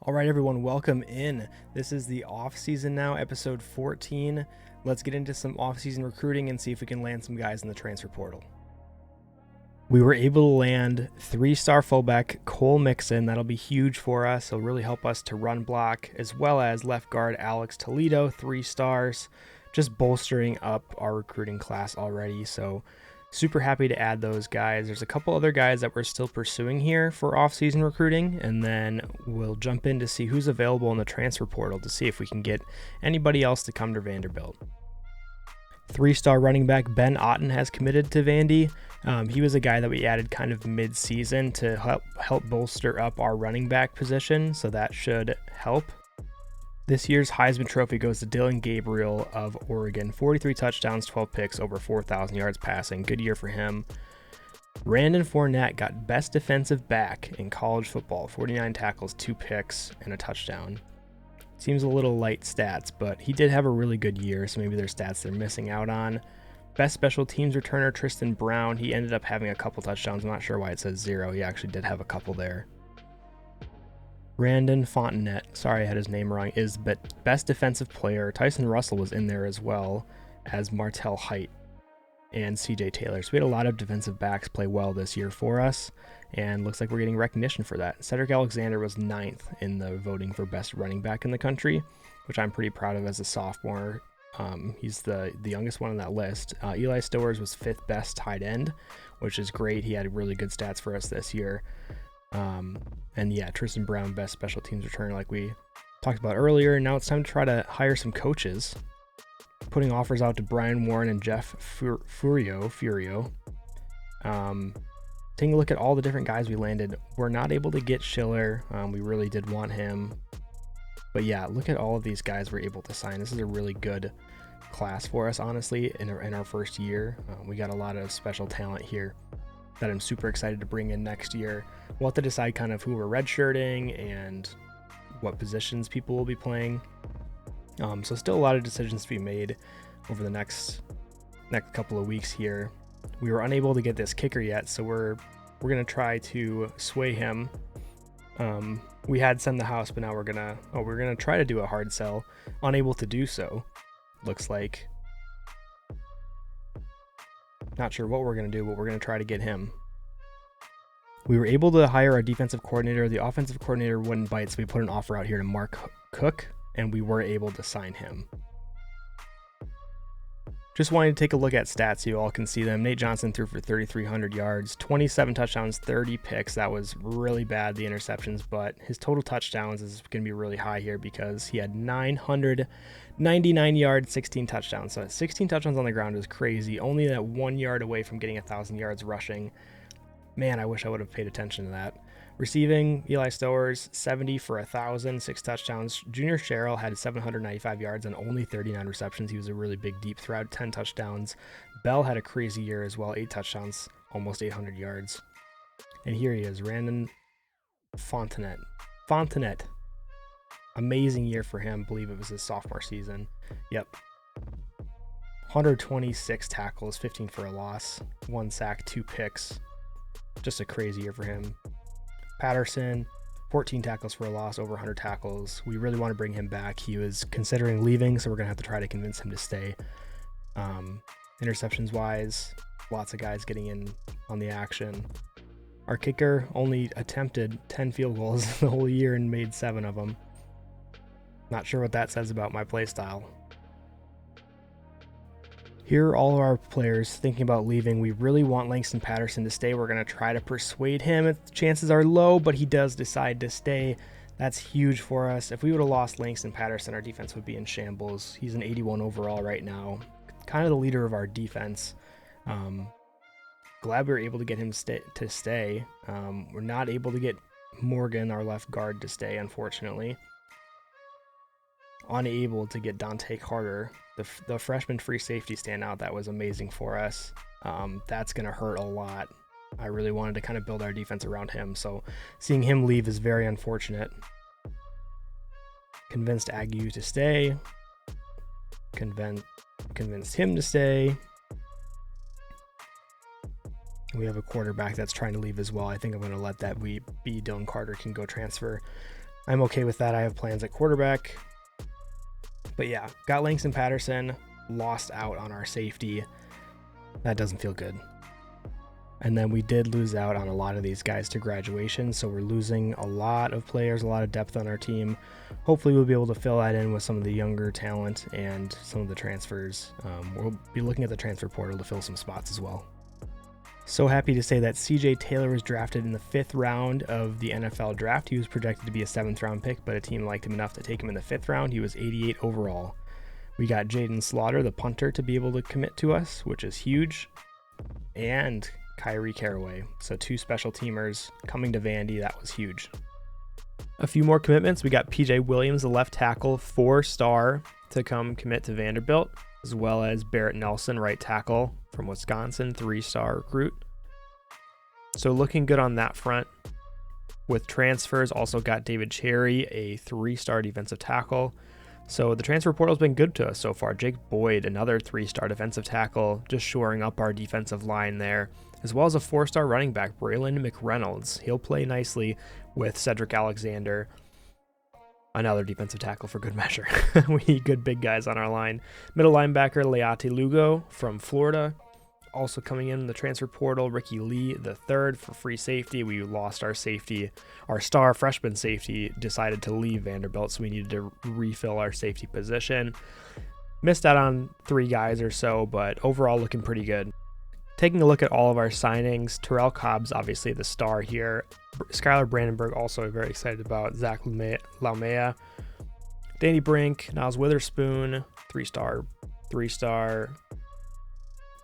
All right, everyone, welcome in. This is the off season now, episode 14. Let's get into some off-season recruiting and see if we can land some guys in the transfer portal. We were able to land 3-star fullback Cole Mixon. That'll be huge for us. It'll really help us to run block, as well as left guard Alex Toledo, 3 stars, just bolstering up our recruiting class already. So super happy to add those guys. There's a couple other guys that we're still pursuing here for off-season recruiting, and then we'll jump in to see who's available in the transfer portal to see if we can get anybody else to come to Vanderbilt. 3-star running back Ben Otten has committed to Vandy. He was a guy that we added kind of mid-season to help bolster up our running back position, so that should help. This year's Heisman Trophy goes to Dylan Gabriel of Oregon. 43 touchdowns, 12 picks, over 4,000 yards passing. Good year for him. Randon Fournette got best defensive back in college football. 49 tackles, 2 picks, and a touchdown. Seems a little light stats, but he did have a really good year, so maybe there's stats they're missing out on. Best special teams returner Tristan Brown. He ended up having a couple touchdowns. I'm not sure why it says 0. He actually did have a couple there. Brandon Fontenette, sorry I had his name wrong, is best defensive player. Tyson Russell was in there as well as Martell Height and CJ Taylor. So we had a lot of defensive backs play well this year for us, and looks like we're getting recognition for that. Cedric Alexander was 9th in the voting for best running back in the country, which I'm pretty proud of as a sophomore. He's the youngest one on that list. Eli Stowers was 5th best tight end, which is great. He had really good stats for us this year. And yeah, Tristan Brown, best special teams returner, like we talked about earlier. Now it's time to try to hire some coaches. Putting offers out to Brian Warren and Jeff Furio. Taking a look at all the different guys we landed. We're not able to get Schiller. We really did want him. But yeah, look at all of these guys we're able to sign. This is a really good class for us, honestly, in our first year. We got a lot of special talent here that I'm super excited to bring in next year. We'll have to decide kind of who we're redshirting and what positions people will be playing. So still a lot of decisions to be made over the next couple of weeks here. We were unable to get this kicker yet, so we're gonna try to sway him. We had send the house, but now we're gonna try to do a hard sell. Unable to do so, looks like. Not sure what we're going to do, but we're going to try to get him. We were able to hire our defensive coordinator. The offensive coordinator wouldn't bite, so we put an offer out here to Mark Cook, and we were able to sign him. Just wanted to take a look at stats so you all can see them. Nate Johnson threw for 3,300 yards, 27 touchdowns, 30 picks. That was really bad, the interceptions, but his total touchdowns is going to be really high here because he had 999 yards, 16 touchdowns. So 16 touchdowns on the ground is crazy. Only that 1 yard away from getting 1,000 yards rushing. Man, I wish I would have paid attention to that. Receiving, Eli Stowers, 70 for 1,000, 6 touchdowns. Junior Sherrill had 795 yards and only 39 receptions. He was a really big deep threat, 10 touchdowns. Bell had a crazy year as well, 8 touchdowns, almost 800 yards. And here he is, Randon Fontenette. Amazing year for him. I believe it was his sophomore season. Yep. 126 tackles, 15 for a loss, 1 sack, 2 picks. Just a crazy year for him. Patterson, 14 tackles for a loss, over 100 tackles. We really want to bring him back. He was considering leaving, so we're going to have to try to convince him to stay. Interceptions wise, lots of guys getting in on the action. Our kicker only attempted 10 field goals the whole year and made 7 of them. Not sure what that says about my play style. Here are all of our players thinking about leaving. We really want Langston Patterson to stay. We're going to try to persuade him. Chances are low, but he does decide to stay. That's huge for us. If we would have lost Langston Patterson, our defense would be in shambles. He's an 81 overall right now. Kind of the leader of our defense. Glad we were able to get him to stay. We're not able to get Morgan, our left guard, to stay, unfortunately. Unable to get Dante Carter, the freshman free safety standout. That was amazing for us. That's going to hurt a lot. I really wanted to kind of build our defense around him, so seeing him leave is very unfortunate. Convinced Agu to stay. Convinced him to stay. We have a quarterback that's trying to leave as well. I think I'm going to let that be Dylan Carter can go transfer. I'm okay with that. I have plans at quarterback. But yeah, got Langston Patterson, lost out on our safety. That doesn't feel good. And then we did lose out on a lot of these guys to graduation, so we're losing a lot of players, a lot of depth on our team. Hopefully we'll be able to fill that in with some of the younger talent and some of the transfers. We'll be looking at the transfer portal to fill some spots as well. So happy to say that CJ Taylor was drafted in the 5th round of the NFL draft. He was projected to be a 7th round pick, but a team liked him enough to take him in the 5th round. He was 88 overall. We got Jaden Slaughter, the punter, to be able to commit to us, which is huge. And Kyrie Caraway. So 2 special teamers coming to Vandy. That was huge. A few more commitments. We got PJ Williams, the left tackle, 4-star, to come commit to Vanderbilt, as well as Barrett Nelson, right tackle from Wisconsin, 3-star recruit. So looking good on that front. With transfers, also got David Cherry, a 3-star defensive tackle. So the transfer portal's been good to us so far. Jake Boyd, another 3-star defensive tackle, just shoring up our defensive line there, as well as a 4-star running back, Braylon McReynolds. He'll play nicely with Cedric Alexander, another defensive tackle for good measure. We need good big guys on our line. Middle linebacker, Leate Lugo from Florida. Also coming in the transfer portal, Ricky Lee the third for free safety. We lost our safety. Our star freshman safety decided to leave Vanderbilt, so we needed to refill our safety position. Missed out on 3 guys or so, but overall looking pretty good. Taking a look at all of our signings, Terrell Cobb's obviously the star here. Skylar Brandenburg also very excited about. Zach Laumea, Danny Brink, Niles Witherspoon, 3-star, 3-star,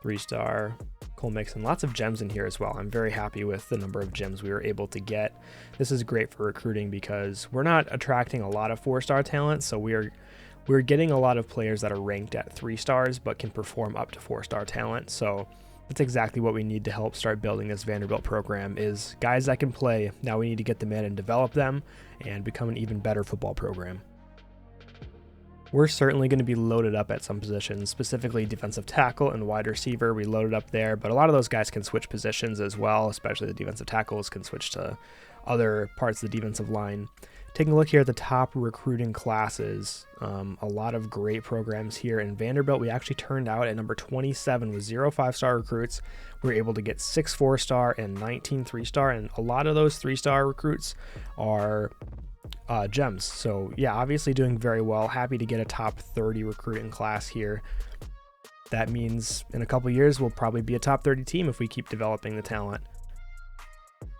3-star, Cole Mixon. Lots of gems in here as well. I'm very happy with the number of gems we were able to get. This is great for recruiting because we're not attracting a lot of 4-star talent, so we're getting a lot of players that are ranked at 3 stars but can perform up to 4-star talent. So that's exactly what we need to help start building this Vanderbilt program, is guys that can play. Now we need to get them in and develop them and become an even better football program. We're certainly going to be loaded up at some positions, specifically defensive tackle and wide receiver. We loaded up there, but a lot of those guys can switch positions as well, especially the defensive tackles can switch to other parts of the defensive line. Taking a look here at the top recruiting classes, a lot of great programs here in Vanderbilt. We actually turned out at number 27 with 0 5-star recruits. We were able to get 6 4-star and 19 3-star, and a lot of those 3-star recruits are gems. So yeah, obviously doing very well. Happy to get a top 30 recruiting class here. That means in a couple years we'll probably be a top 30 team if we keep developing the talent.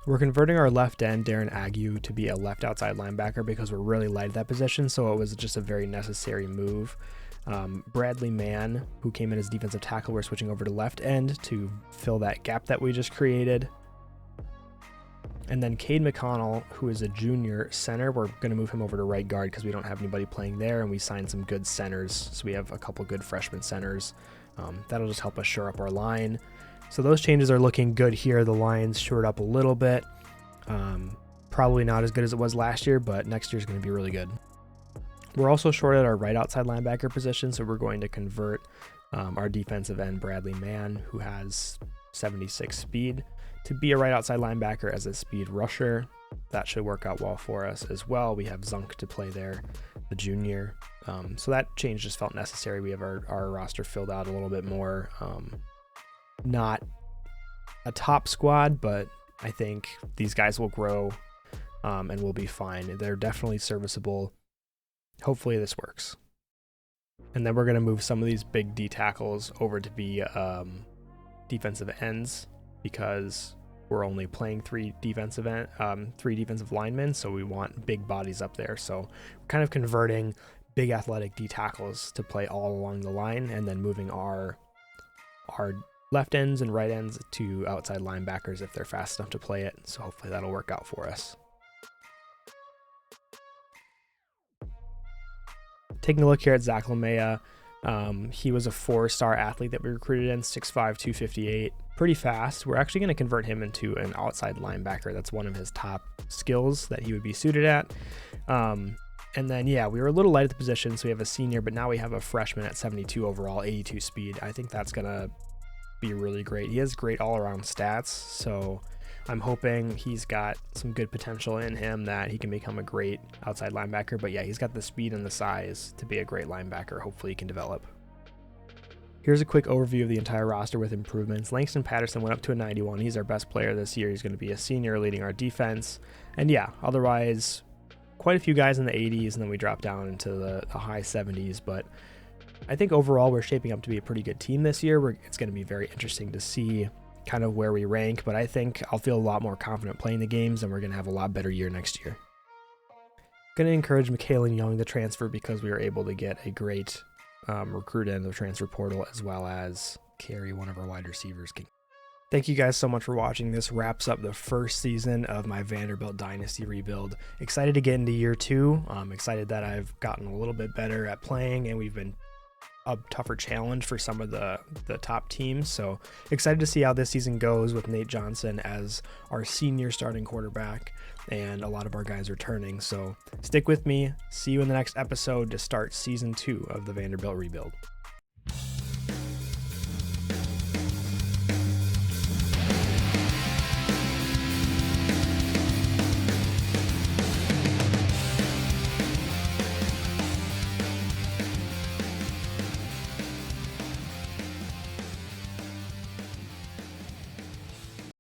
We're converting our left end, Darren Ague, to be a left outside linebacker because we're really light at that position, so it was just a very necessary move. Bradley Mann, who came in as defensive tackle, we're switching over to left end to fill that gap that we just created. And then Cade McConnell, who is a junior center, we're going to move him over to right guard because we don't have anybody playing there, and we signed some good centers, so we have a couple good freshman centers. That'll just help us shore up our line. So those changes are looking good here. The line's shored up a little bit. Probably not as good as it was last year, but next year's going to be really good. We're also short at our right outside linebacker position, so we're going to convert our defensive end, Bradley Mann, who has 76 speed, to be a right outside linebacker as a speed rusher. That should work out well for us as well. We have Zunk to play there, the junior. So that change just felt necessary. We have our roster filled out a little bit more. Not a top squad, but I think these guys will grow and will be fine. They're definitely serviceable. Hopefully this works. And then we're going to move some of these big D tackles over to be defensive ends because we're only playing 3 defensive linemen, so we want big bodies up there. So we're kind of converting big athletic D tackles to play all along the line, and then moving our left ends and right ends to outside linebackers if they're fast enough to play it. So hopefully that'll work out for us. Taking a look here at Zach Laumea, he was a 4-star athlete that we recruited in, 6'5", 258, pretty fast. We're actually going to convert him into an outside linebacker. That's one of his top skills that he would be suited at. And then, yeah, we were a little light at the position, so we have a senior, but now we have a freshman at 72 overall, 82 speed. I think that's going to be really great. He has great all-around stats, so I'm hoping he's got some good potential in him that he can become a great outside linebacker. But yeah, he's got the speed and the size to be a great linebacker. Hopefully he can develop. Here's a quick overview of the entire roster with improvements. Langston Patterson went up to a 91. He's our best player this year. He's going to be a senior leading our defense. And yeah, otherwise, quite a few guys in the 80s, and then we drop down into the high 70s. But I think overall we're shaping up to be a pretty good team this year. It's going to be very interesting to see kind of where we rank, but I think I'll feel a lot more confident playing the games, and we're going to have a lot better year next year. Going to encourage Michaelan Young to transfer because we were able to get a great recruit in the transfer portal, as well as carry one of our wide receivers. Thank you guys so much for watching. This wraps up the first season of my Vanderbilt Dynasty rebuild. Excited to get into year 2. I'm excited that I've gotten a little bit better at playing, and we've been a tougher challenge for some of the top teams. So excited to see how this season goes with Nate Johnson as our senior starting quarterback and a lot of our guys returning. So stick with me. See you in the next episode to start season 2 of the Vanderbilt rebuild.